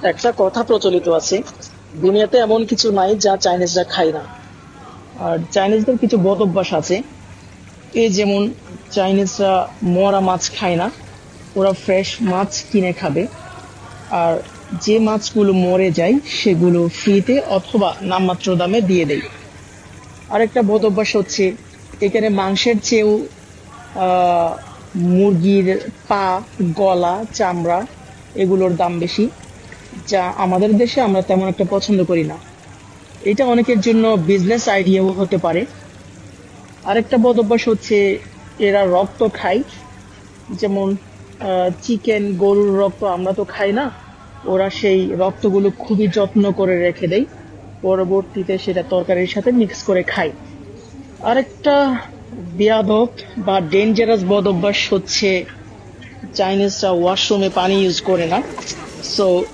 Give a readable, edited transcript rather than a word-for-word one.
একটা কথা প্রচলিত আছে, দুনিয়াতে এমন কিছু নাই যা চাইনিজরা খায় না। আর চাইনিজদের কিছু বদ অভ্যাস আছে। এই যেমন, চাইনিজরা মরা মাছ খায় না, ওরা ফ্রেশ মাছ কিনে খাবে। আর যে মাছগুলো মরে যায় সেগুলো ফ্রিতে অথবা নামমাত্র দামে দিয়ে দেয়। আরেকটা বদ অভ্যাস হচ্ছে, এখানে মাংসের চেয়েও আহ মুরগির পা, গলা, চামড়া এগুলোর দাম বেশি, যা আমাদের দেশে আমরা তেমন একটা পছন্দ করি না। এটা অনেকের জন্য বিজনেস আইডিয়াও হতে পারে। আরেকটা বদ অভ্যাস হচ্ছে, এরা রক্ত খায়। যেমন চিকেন, গরুর রক্ত আমরা তো খাই না, ওরা সেই রক্তগুলো খুবই যত্ন করে রেখে দেয়, পরবর্তীতে সেটা তরকারির সাথে মিক্স করে খায়। আরেকটা বেয়াদব বা ডেঞ্জারাস বদ অভ্যাস হচ্ছে, চাইনিজরা ওয়াশরুমে পানি ইউজ করে না। সো